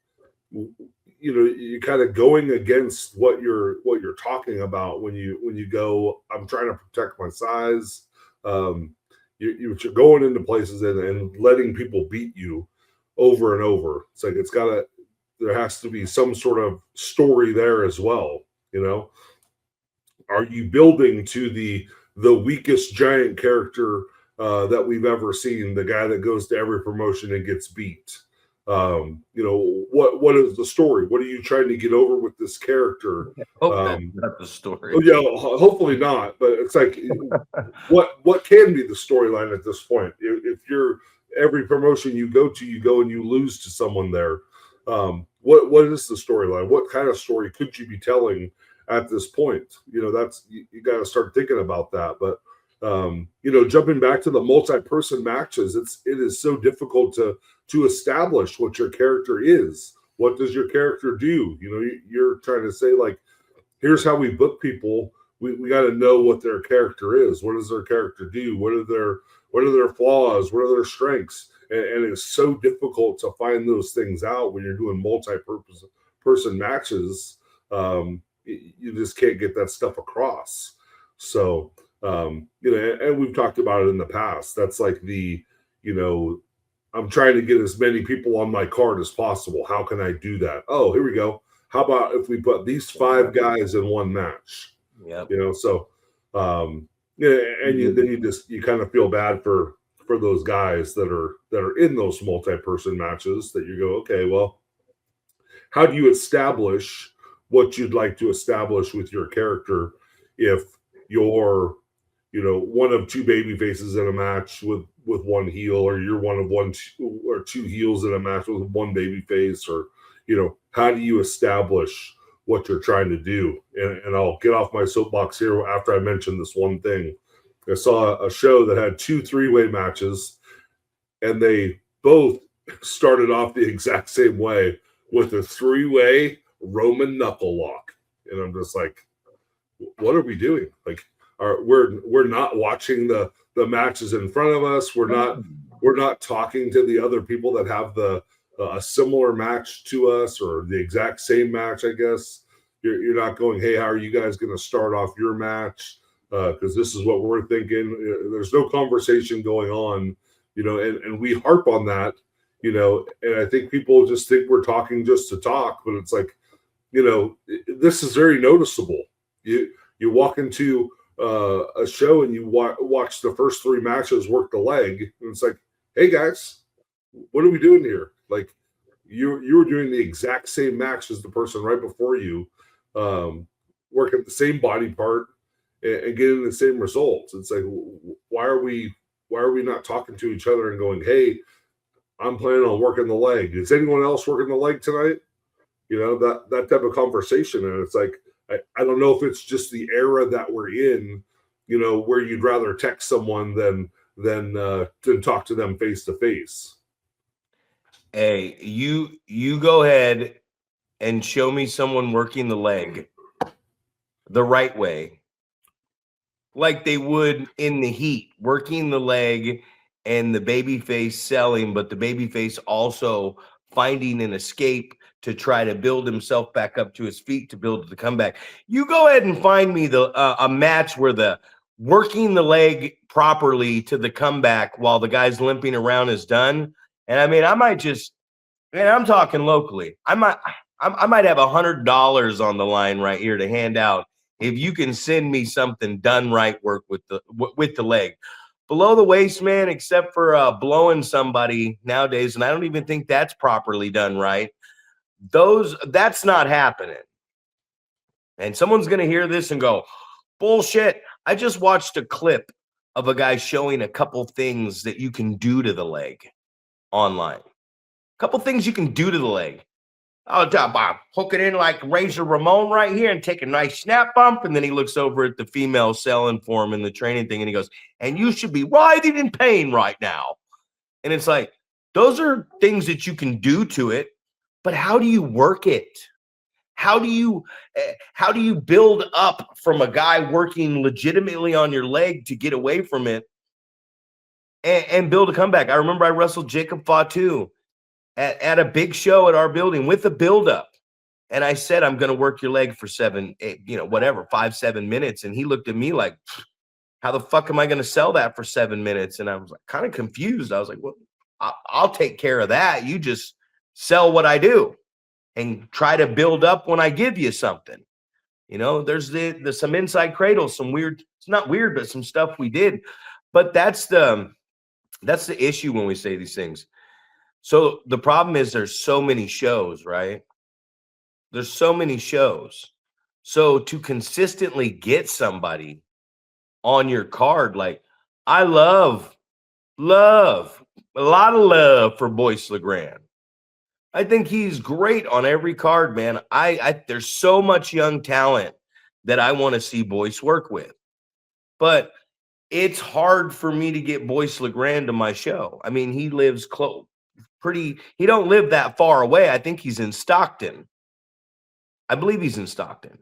you're kind of going against what you're talking about when you go, I'm trying to protect my size. You're going into places and letting people beat you over and over. It's like, there has to be some sort of story there as well. Are you building to the weakest giant character that we've ever seen, the guy that goes to every promotion and gets beat? What is the story? What are you trying to get over with this character? That's not the story. Yeah, hopefully not. But it's like, what can be the storyline at this point? If you're every promotion you go and you lose to someone there, what is the storyline? What kind of story could you be telling at this point? That's you got to start thinking about that. But jumping back to the multi-person matches, it is so difficult to establish what your character is. What does your character do? You're trying to say, like, here's how we book people. We got to know what their character is. What does their character do? What are their flaws? What are their strengths? And it's so difficult to find those things out when you're doing multi-person matches. You just can't get that stuff across. So, and we've talked about it in the past. That's like I'm trying to get as many people on my card as possible. How can I do that? Oh, here we go. How about if we put these 5 guys in one match? Yeah. So, and you kind of feel bad for those guys that are in those multi-person matches, that you go, okay, well, how do you establish what you'd like to establish with your character if you're, one of 2 baby faces in a match with one heel, or you're one of 1 or 2 heels in a match with 1 baby face, or, how do you establish what you're trying to do? And I'll get off my soapbox here after I mention this one thing. I saw a show that had 2 3-way matches, and they both started off the exact same way with a 3-way Roman knuckle lock. And I'm just like, what are we doing? Like, we're not watching the matches in front of us. We're not talking to the other people that have a similar match to us or the exact same match. I guess you're not going, hey, how are you guys going to start off your match? Because this is what we're thinking. There's no conversation going on, and we harp on that, and I think people just think we're talking just to talk, but it's like, this is very noticeable. You walk into a show and you watch the first 3 matches work the leg, and it's like, hey guys, what are we doing here? Like, you were doing the exact same match as the person right before you, working the same body part and getting the same results. It's like, why are we not talking to each other and going, hey, I'm planning on working the leg. Is anyone else working the leg tonight? That type of conversation. And it's like, I don't know if it's just the era that we're in, where you'd rather text someone than talk to them face to face. Hey, you go ahead and show me someone working the leg the right way, like they would in the heat, working the leg and the babyface selling, but the babyface also finding an escape to try to build himself back up to his feet to build the comeback. You go ahead and find me a match where the working the leg properly to the comeback while the guy's limping around is done. And I mean, I might just, man, I'm talking locally. I might have $100 on the line right here to hand out if you can send me something done right work with the leg. Below the waist, man, except for blowing somebody nowadays, and I don't even think that's properly done right. That's not happening. And someone's going to hear this and go, bullshit. I just watched a clip of a guy showing a couple things that you can do to the leg online. A couple things you can do to the leg. I'll hook it in like Razor Ramon right here and take a nice snap bump. And then he looks over at the female selling for him in the training thing and he goes, and you should be writhing in pain right now. And it's like, those are things that you can do to it, but how do you work it? How do you build up from a guy working legitimately on your leg to get away from it and build a comeback? I remember I wrestled Jacob Fatu at a big show at our building with a buildup. And I said, I'm going to work your leg for 7, 8, 5, 7 minutes. And he looked at me like, how the fuck am I going to sell that for 7 minutes? And I was like, kind of confused. I was like, well, I'll take care of that. You just sell what I do and try to build up when I give you something. There's some inside cradle, some weird, it's not weird, but some stuff we did. But that's the issue when we say these things. So the problem is there's so many shows, right? There's so many shows. So to consistently get somebody on your card, like I love, a lot of love for Boyce LeGrand. I think he's great on every card, man. There's so much young talent that I want to see Boyce work with. But it's hard for me to get Boyce LeGrand to my show. I mean, he lives close. He don't live that far away. I think he's in Stockton. I believe he's in Stockton.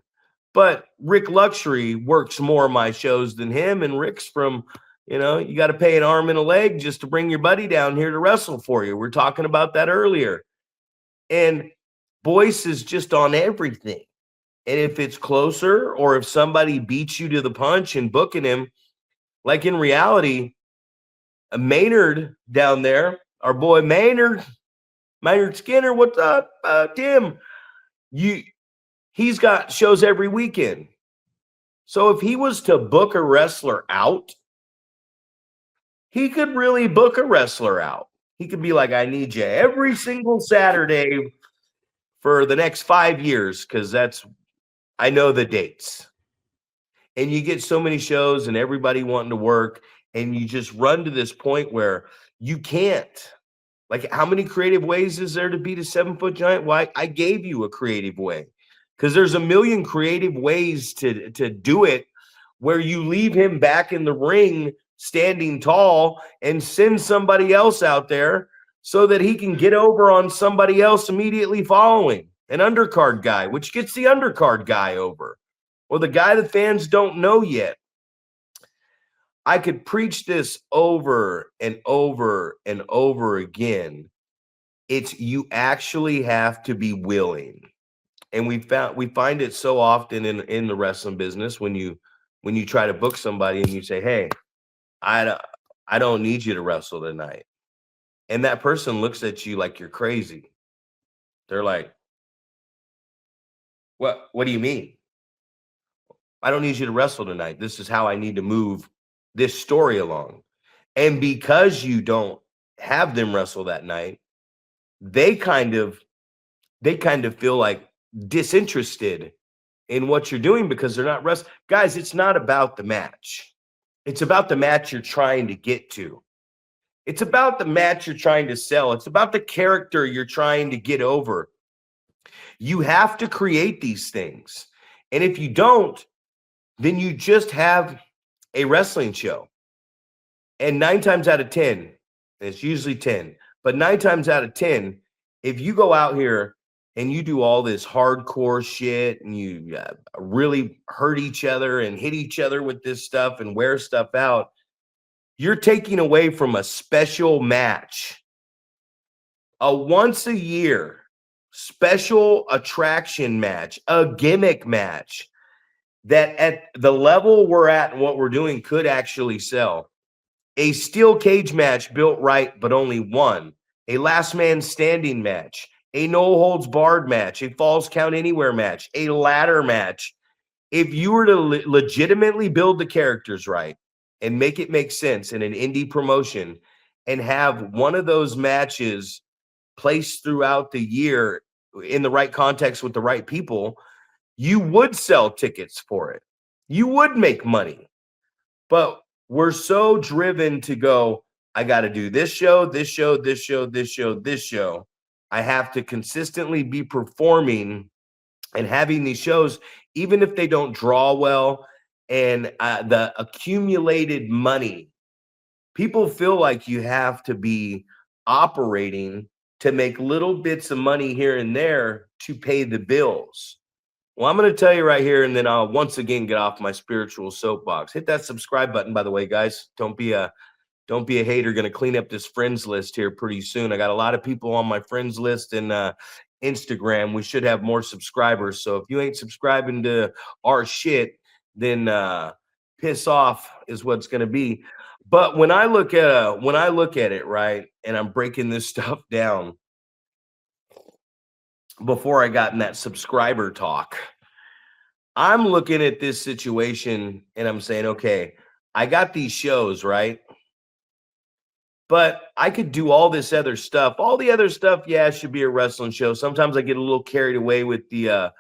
But Rick Luxury works more of my shows than him. And Rick's from, you got to pay an arm and a leg just to bring your buddy down here to wrestle for you. We're talking about that earlier. And Boyce is just on everything. And if it's closer or if somebody beats you to the punch and booking him, like in reality, Maynard down there, our boy Maynard Skinner, what's up, Tim? He's got shows every weekend. So if he was to book a wrestler out, he could really book a wrestler out. He could be like, I need you every single Saturday for the next 5 years because I know the dates. And you get so many shows and everybody wanting to work, and you just run to this point where you can't. Like, how many creative ways is there to beat a 7-foot giant? Well, I gave you a creative way because there's a million creative ways to do it where you leave him back in the ring standing tall and send somebody else out there so that he can get over on somebody else immediately following, an undercard guy, which gets the undercard guy over, or the guy the fans don't know yet. I could preach this over and over and over again. It's you actually have to be willing. And we find it so often in the wrestling business when you try to book somebody and you say, "Hey, I don't need you to wrestle tonight." And that person looks at you like you're crazy. They're like, What do you mean? I don't need you to wrestle tonight. This is how I need to move this story along." And because you don't have them wrestle that night, they kind of feel like disinterested in what you're doing because they're not wrestling. Guys, it's not about the match. It's about the match you're trying to get to. It's about the match you're trying to sell. It's about the character you're trying to get over. You have to create these things. And if you don't, then you just have a wrestling show. And 9 times out of 10, and it's usually 10, but 9 times out of 10, if you go out here and you do all this hardcore shit and you really hurt each other and hit each other with this stuff and wear stuff out, you're taking away from a special match, a once a year special attraction match, a gimmick match that at the level we're at and what we're doing could actually sell. A steel cage match built right, but only one. A last man standing match. A no holds barred match. A falls count anywhere match. A ladder match. If you were to legitimately build the characters right and make it make sense in an indie promotion and have one of those matches placed throughout the year in the right context with the right people, you would sell tickets for it. You would make money. But we're so driven to go, I got to do this show, this show, this show, this show, this show. I have to consistently be performing and having these shows, even if they don't draw well, and the accumulated money. People feel like you have to be operating to make little bits of money here and there to pay the bills. Well, I'm going to tell you right here, and then I'll once again get off my spiritual soapbox. Hit that subscribe button, by the way, guys. Don't be a hater. Going to clean up this friends list here pretty soon. I got a lot of people on my friends list and Instagram. We should have more subscribers. So if you ain't subscribing to our shit, then piss off is what's going to be. But when I look at it, right, and I'm breaking this stuff down, before I got in that subscriber talk, I'm looking at this situation and I'm saying, okay, I got these shows, right? But I could do all this other stuff. All the other stuff, yeah, it should be a wrestling show. Sometimes I get a little carried away with the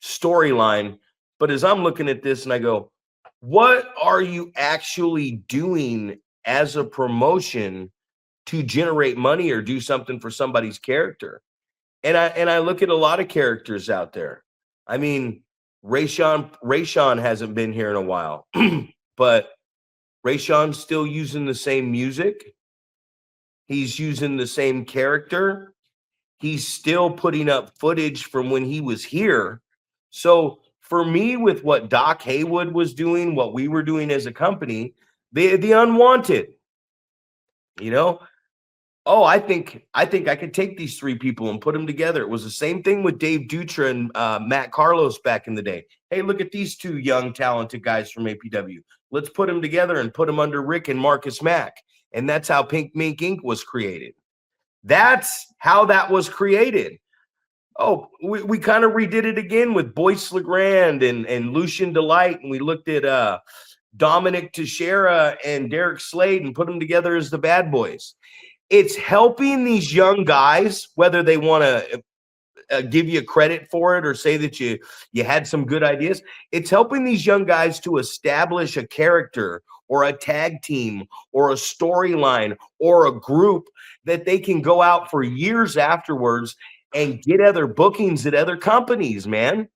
storyline. But as I'm looking at this and I go, what are you actually doing as a promotion to generate money or do something for somebody's character? And I look at a lot of characters out there. I mean, Rayshawn hasn't been here in a while, but Rayshawn's still using the same music. He's using the same character. He's still putting up footage from when he was here. So for me, with what Doc Haywood was doing, what we were doing as a company, the unwanted, you know, oh, I think I could take these 3 people and put them together. It was the same thing with Dave Dutra and Matt Carlos back in the day. Hey, look at these 2 young, talented guys from APW. Let's put them together and put them under Rick and Marcus Mack. And that's how Pink Mink Inc. was created. That's how that was created. Oh, we kind of redid it again with Boyce LeGrand and Lucian Delight. And we looked at Dominic Teixeira and Derek Slade and put them together as the Bad Boys. It's helping these young guys, whether they want to give you credit for it or say that you had some good ideas. It's helping these young guys to establish a character or a tag team or a storyline or a group that they can go out for years afterwards and get other bookings at other companies, man.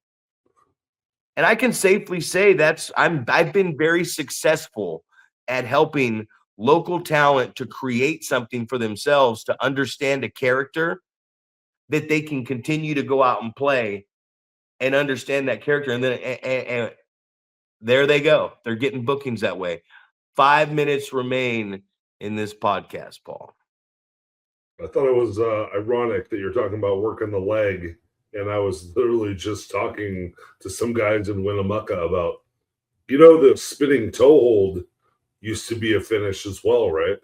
And I can safely say I've been very successful at helping local talent to create something for themselves, to understand a character that they can continue to go out and play and understand that character. And then and there they go. They're getting bookings that way. 5 minutes remain in this podcast, Paul. I thought it was ironic that you're talking about working the leg, and I was literally just talking to some guys in Winnemucca about, the spinning toe hold used to be a finish as well, right?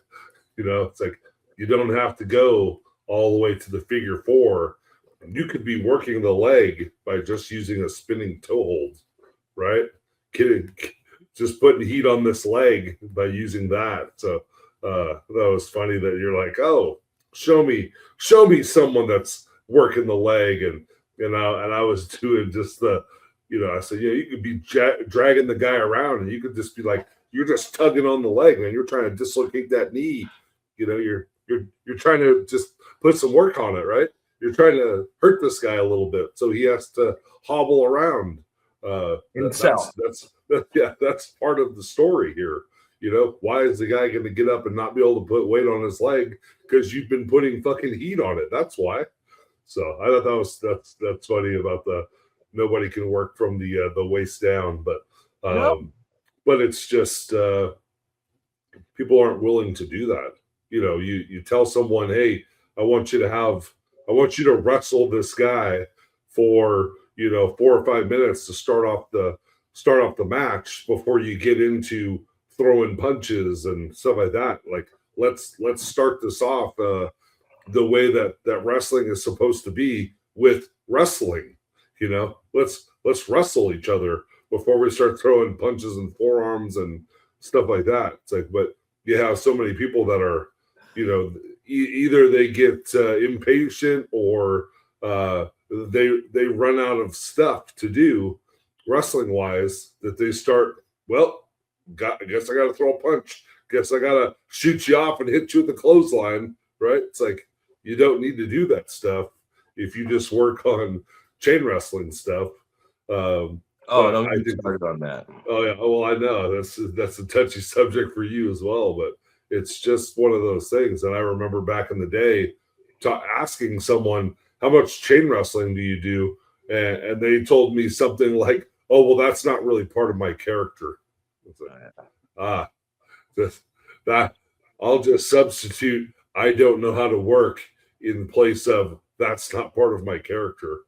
It's like you don't have to go all the way to the figure four. You could be working the leg by just using a spinning toe hold, right? Just putting heat on this leg by using that. So that was funny that you're like, oh, show me someone that's working the leg, and I was doing just the, I said, you could be dragging the guy around, and you could just be like, you're just tugging on the leg, man. You're trying to dislocate that knee. You're trying to just put some work on it, right? You're trying to hurt this guy a little bit, so he has to hobble around. That's part of the story here. Why is the guy going to get up and not be able to put weight on his leg? Because you've been putting fucking heat on it. That's why. So I thought that's funny about the nobody can work from the waist down, but it's just people aren't willing to do that. You tell someone, hey, I want you to wrestle this guy for 4 or 5 minutes to start off the match before you get into throwing punches and stuff like that. Like let's start this off the way that wrestling is supposed to be with wrestling. Let's wrestle each other before we start throwing punches and forearms and stuff like that. It's like, but you have so many people that are, either they get impatient or they run out of stuff to do wrestling wise, that they start, I guess I got to throw a punch. Guess I got to shoot you off and hit you with the clothesline, right? It's like, you don't need to do that stuff if you just work on chain wrestling stuff. Don't get started on that. Oh yeah. Well, I know that's a touchy subject for you as well, but it's just one of those things. And I remember back in the day asking someone, how much chain wrestling do you do? And they told me something like, oh, well, that's not really part of my character. That I'll just substitute I don't know how to work in place of that's not part of my character.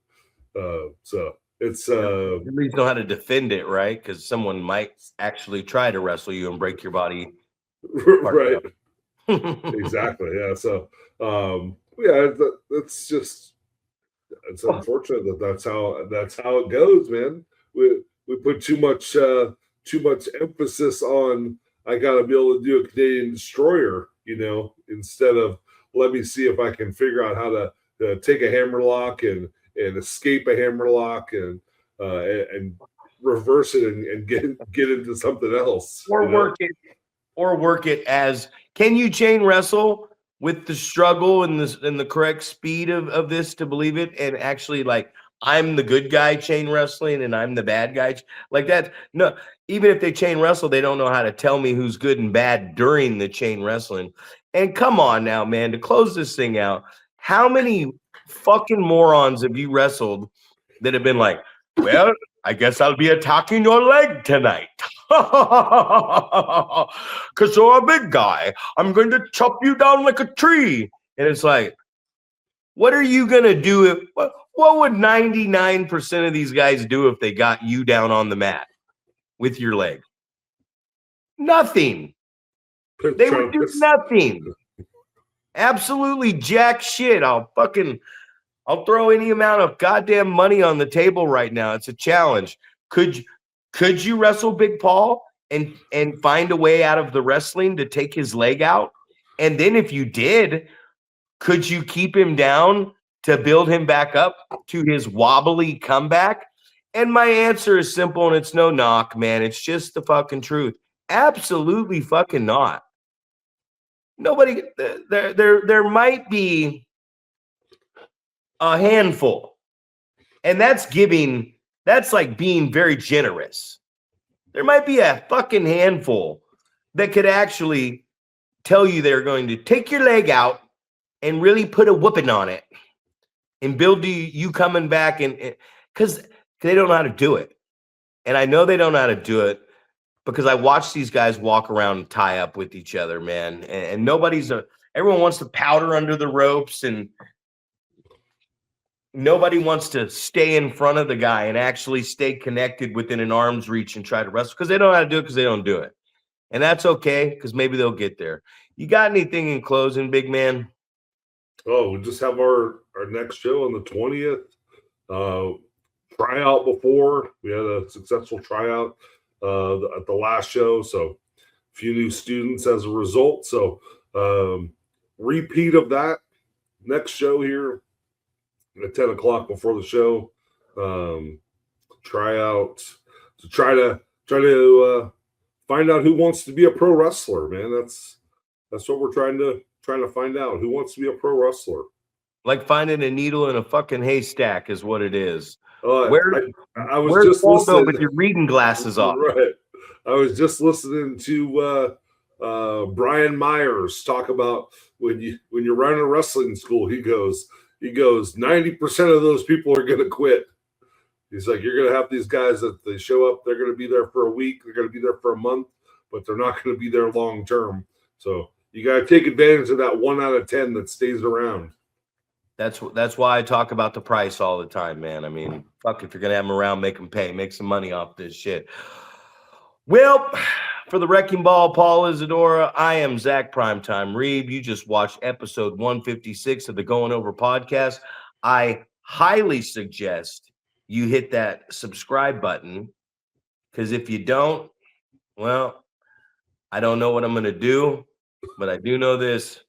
So it's at least know how to defend it, right? Because someone might actually try to wrestle you and break your body. Right. Exactly. Yeah. So it's unfortunate that's how it goes, man. We put too much emphasis on I gotta be able to do a Canadian destroyer, instead of let me see if I can figure out how to take a hammerlock and escape a hammerlock and reverse it and get into something else. Or work it as, can you chain wrestle with the struggle and the correct speed of this to believe it, and actually like I'm the good guy chain wrestling and I'm the bad guy like that? No, even if they chain wrestle, they don't know how to tell me who's good and bad during the chain wrestling. And come on now, man, to close this thing out, how many fucking morons have you wrestled that have been like, well, I guess I'll be attacking your leg tonight. Because you're a big guy. I'm going to chop you down like a tree. And it's like, what are you going to do? What would 99% of these guys do if they got you down on the mat with your leg? Nothing. They would do nothing. Absolutely jack shit. I'll throw any amount of goddamn money on the table right now. It's a challenge. Could you wrestle Big Paul and find a way out of the wrestling to take his leg out? And then if you did, could you keep him down to build him back up to his wobbly comeback? And my answer is simple, and it's no knock, man. It's just the fucking truth. Absolutely fucking not. Nobody, there might be a handful, and that's like being very generous. There might be a fucking handful that could actually tell you they're going to take your leg out and really put a whooping on it and build you coming back, and because they don't know how to do it. And I know they don't know how to do it because I watch these guys walk around and tie up with each other, man. And everyone wants to powder under the ropes, and nobody wants to stay in front of the guy and actually stay connected within an arm's reach and try to wrestle because they don't know how to do it because they don't do it. And that's okay because maybe they'll get there. You got anything in closing, big man? Oh, we just have our next show on the 20th. Tryout before. We had a successful tryout at the last show. So a few new students as a result. So repeat of that next show here at 10 o'clock before the show. Tryout to try to find out who wants to be a pro wrestler, man. That's what we're trying to find out. Who wants to be a pro wrestler? Like finding a needle in a fucking haystack is what it is. I was just listening with your reading glasses off. Right. I was just listening to Brian Myers talk about when you're running a wrestling school. He goes 90% of those people are going to quit. He's like, you're going to have these guys that they show up, they're going to be there for a week, they're going to be there for a month, but they're not going to be there long term. So you got to take advantage of that 1 out of 10 that stays around. That's why I talk about the price all the time, man. I mean, fuck, if you're going to have them around, make them pay, make some money off this shit. Well, for the Wrecking Ball, Paul Isadora, I am Zach Primetime Reeb. You just watched episode 156 of the Going Over podcast. I highly suggest you hit that subscribe button, because if you don't, well, I don't know what I'm going to do, but I do know this.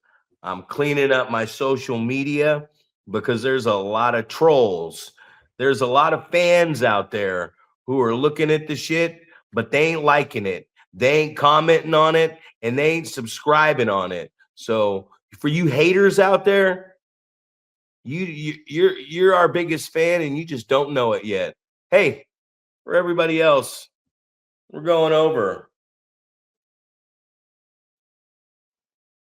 I'm cleaning up my social media because there's a lot of trolls. There's a lot of fans out there who are looking at the shit, but they ain't liking it. They ain't commenting on it, and they ain't subscribing on it. So for you haters out there, you're our biggest fan, and you just don't know it yet. Hey, for everybody else, we're going over.